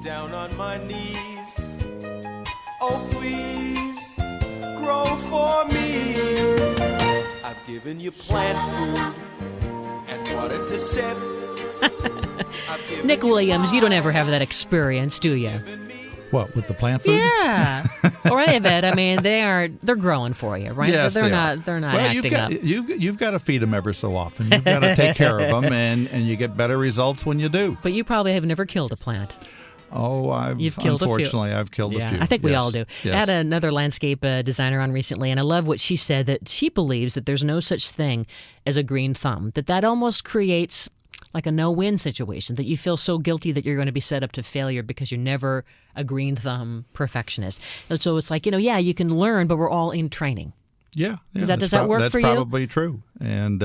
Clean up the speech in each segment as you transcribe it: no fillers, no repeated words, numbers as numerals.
down on my knees. Oh, please grow for me. I've given you plant food and water to sip. Nick Williams, you don't ever have that experience, do you? What, with the plant food? Yeah, or any of it. I mean, they're growing for you, right? Yes, they're they not. are. They're not well, acting up. You've got to feed them every so often. You've got to take care of them, and you get better results when you do. But you probably have never killed a plant. Oh, You've killed unfortunately, I've killed a few. I think we all do. Yes. I had another landscape designer on recently, and I love what she said, that she believes that there's no such thing as a green thumb, that almost creates like a no-win situation, that you feel so guilty that you're going to be set up to failure because you're never a green thumb perfectionist. And so it's like, you can learn, but we're all in training. Yeah. Does that work for you? That's probably true. And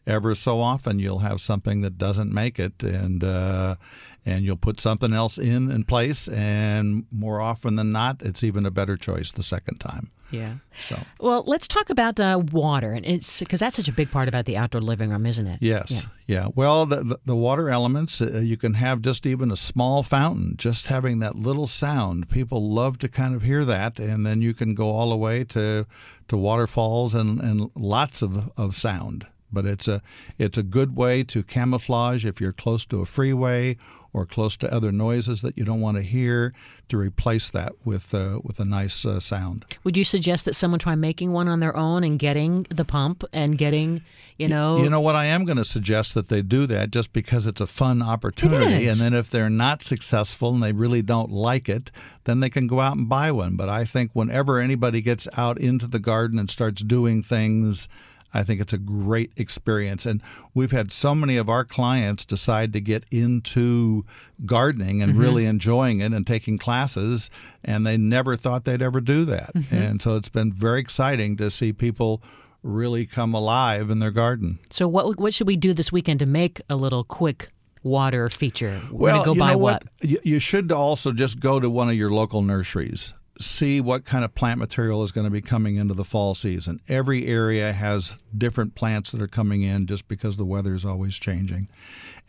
ever so often you'll have something that doesn't make it, and you'll put something else in place, and more often than not, it's even a better choice the second time. Yeah. So. Well, let's talk about water, and it's because that's such a big part about the outdoor living room, isn't it? Yes. Yeah. Well, the water elements, you can have just even a small fountain, just having that little sound. People love to kind of hear that, and then you can go all the way to waterfalls and lots of sound. But it's a good way to camouflage if you're close to a freeway or close to other noises that you don't want to hear, to replace that with a nice sound. Would you suggest that someone try making one on their own and getting the pump and getting, You know what? I am going to suggest that they do that just because it's a fun opportunity. It is. And then if they're not successful and they really don't like it, then they can go out and buy one. But I think whenever anybody gets out into the garden and starts doing things, I think it's a great experience. And we've had so many of our clients decide to get into gardening and really enjoying it and taking classes, and they never thought they'd ever do that. And so it's been very exciting to see people really come alive in their garden. So what should we do this weekend to make a little quick water feature? We're Well, going to go buy know what? You should also just go to one of your local nurseries. See what kind of plant material is going to be coming into the fall season. Every area has different plants that are coming in just because the weather is always changing.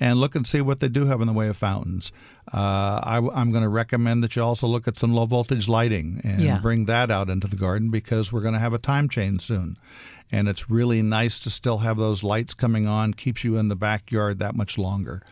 And look and see what they do have in the way of fountains. I'm going to recommend that you also look at some low voltage lighting and bring that out into the garden, because we're going to have a time change soon. And it's really nice to still have those lights coming on, keeps you in the backyard that much longer.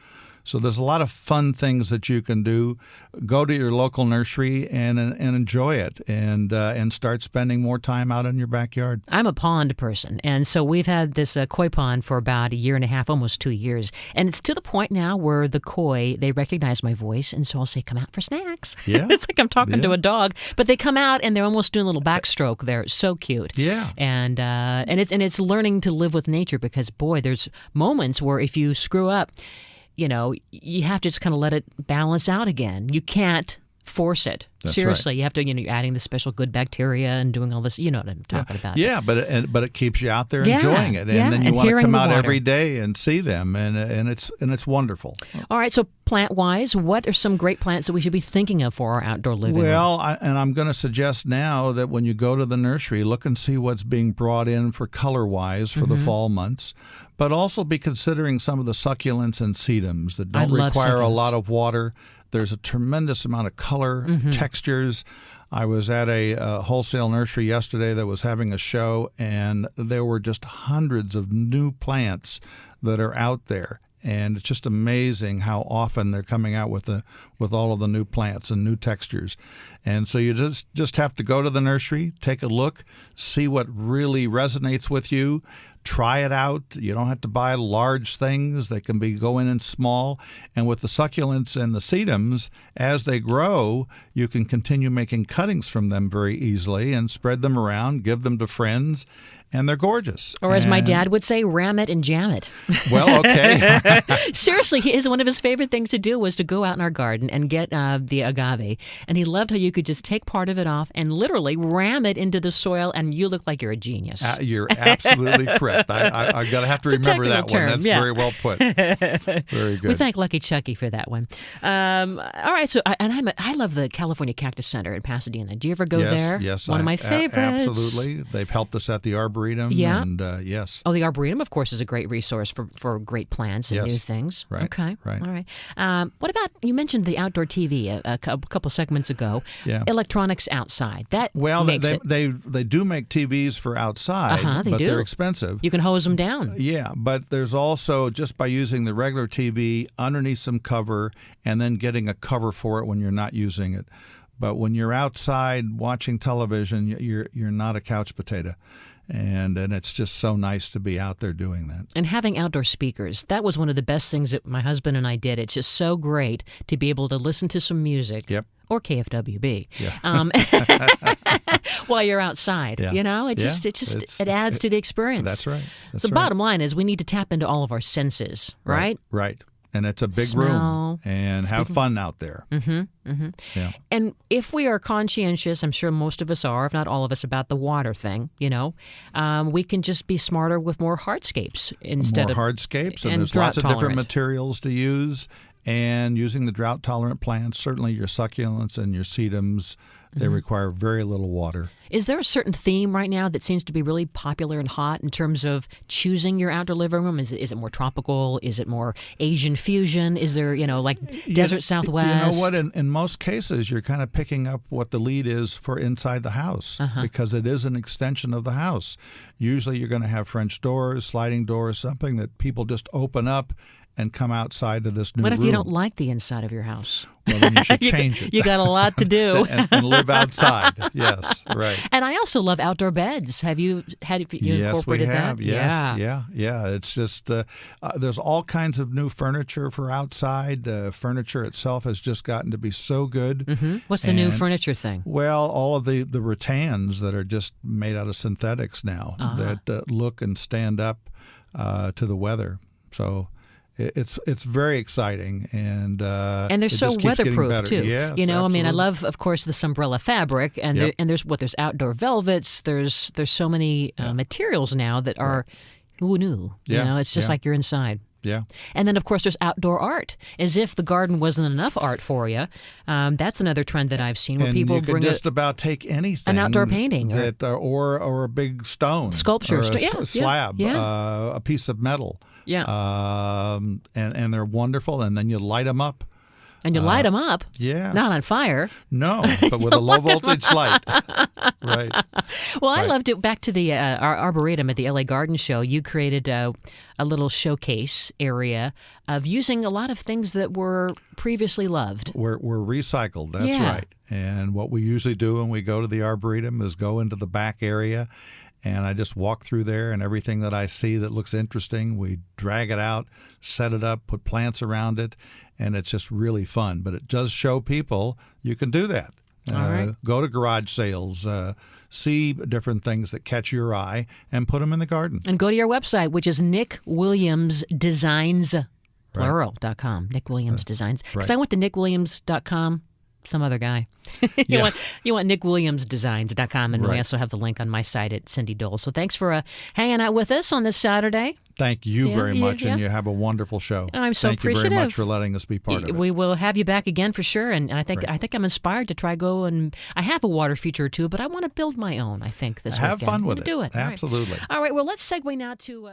So there's a lot of fun things that you can do. Go to your local nursery and enjoy it, and start spending more time out in your backyard. I'm a pond person, and so we've had this koi pond for about a year and a half, almost 2 years. And it's to the point now where the koi, they recognize my voice, and so I'll say, come out for snacks. Yeah. It's like I'm talking to a dog. But they come out, and they're almost doing a little backstroke there. It's so cute. Yeah. And it's learning to live with nature, because, boy, there's moments where if you screw up, you have to just kind of let it balance out again. You can't force it. That's Seriously, right. You have to, you're adding the special good bacteria and doing all this. You know what I'm talking about. Yeah, but it keeps you out there enjoying it, and then you and want to hearing come the out water. every day and see them, and it's wonderful. All right, so plant-wise, what are some great plants that we should be thinking of for our outdoor living room? Well, I'm going to suggest now that when you go to the nursery, look and see what's being brought in for color-wise for the fall months, but also be considering some of the succulents and sedums that don't require a lot of water. There's a tremendous amount of color, textures. I was at a wholesale nursery yesterday that was having a show, and there were just hundreds of new plants that are out there. And it's just amazing how often they're coming out with all of the new plants and new textures. And so you just have to go to the nursery, take a look, see what really resonates with you. Try it out. You don't have to buy large things. They can go in small. And with the succulents and the sedums, as they grow, you can continue making cuttings from them very easily and spread them around, give them to friends, and they're gorgeous. Or as my dad would say, ram it and jam it. Well, okay. Seriously, one of his favorite things to do was to go out in our garden and get the agave. And he loved how you could just take part of it off and literally ram it into the soil, and you look like you're a genius. You're absolutely correct. correct. I got to have to It's a remember that technical one. term, That's yeah. very well put. Very good. We thank Lucky Chucky for that one. All right, so I love the California Cactus Center in Pasadena. Do you ever go there? Yes, One of my favorites. Absolutely. They've helped us at the Arboretum. Yeah. And yes. Oh, the Arboretum, of course, is a great resource for great plants and Yes. new things. Right, Okay. right. All right. What about, you mentioned the outdoor TV a couple segments ago. Yeah. Electronics outside. That Well, makes it. they do make TVs for outside, They but do. they're expensive. You can hose them down. Yeah, but there's also, just by using the regular TV underneath some cover and then getting a cover for it when you're not using it. But when you're outside watching television, you're not a couch potato. And it's just so nice to be out there doing that. And having outdoor speakers, that was one of the best things that my husband and I did. It's just so great to be able to listen to some music. Yep. Or KFWB. Yeah. While you're outside. Yeah. You know, it adds to the experience. That's right. So bottom line is we need to tap into all of our senses, right? Right. And it's a big Smell. room, and have fun out there. Yeah. And if we are conscientious, I'm sure most of us are, if not all of us, about the water thing, we can just be smarter with more hardscapes instead More of hardscapes, and and there's lots of different drought-tolerant. materials to use. And using the drought-tolerant plants, certainly your succulents and your sedums, they require very little water. Is there a certain theme right now that seems to be really popular and hot in terms of choosing your outdoor living room? Is it more tropical? Is it more Asian fusion? Is there, like desert Southwest? You know what? In most cases, you're kind of picking up what the lead is for inside the house because it is an extension of the house. Usually you're going to have French doors, sliding doors, something that people just open up and come outside to this new What room. if you don't like the inside of your house? Well, then you should change it. You got a lot to do. and live outside. Yes, right. And I also love outdoor beds. Have you incorporated Yes, that? we have. Yes, yeah. It's just there's all kinds of new furniture for outside. Furniture itself has just gotten to be so good. Mm-hmm. What's the new furniture thing? Well, all of the rattans that are just made out of synthetics now that look and stand up to the weather. So it's very exciting, and they're it so just keeps getting weatherproof better. too. Yes, I mean, I absolutely. love, of course, the umbrella fabric, and Yep. there's outdoor velvets. There's so many materials now that are who knew. Yeah, It's just yeah. like you're inside. Yeah. And then, of course, there's outdoor art. As if the garden wasn't enough art for you. That's another trend that I've seen where And people you can bring just about take anything, an outdoor painting or a big stone, Sculpture, or a yeah, slab, yeah. A piece of metal. Yeah. And they're wonderful, and then you light them up. And you light them up, Yes. not on fire. No, but with a low voltage light. Right. Well, I Right. loved it. Back to the Arboretum at the LA Garden Show, you created a little showcase area of using a lot of things that were previously loved. We're recycled. That's Yeah. right. And what we usually do when we go to the Arboretum is go into the back area, and I just walk through there, and everything that I see that looks interesting, we drag it out, set it up, put plants around it, and it's just really fun. But it does show people you can do that. All right. Go to garage sales, see different things that catch your eye, and put them in the garden. And go to your website, which is NickWilliamsDesigns, plural.com. Nick Williams Designs. Because Right. I went to NickWilliams.com. Some other guy. you want NickWilliamsDesigns.com, and we Right. also have the link on my site at Cindy Dole. So thanks for hanging out with us on this Saturday. Thank you very much, yeah. and you have a wonderful show. I'm so Thank you very appreciative. much for letting us be part of it. We will have you back again for sure, and I think I'm inspired to try go and I have a water feature or two, but I want to build my own. I think this Have weekend. fun with I'm gonna do it. All right. Absolutely. All right. Well, let's segue now to.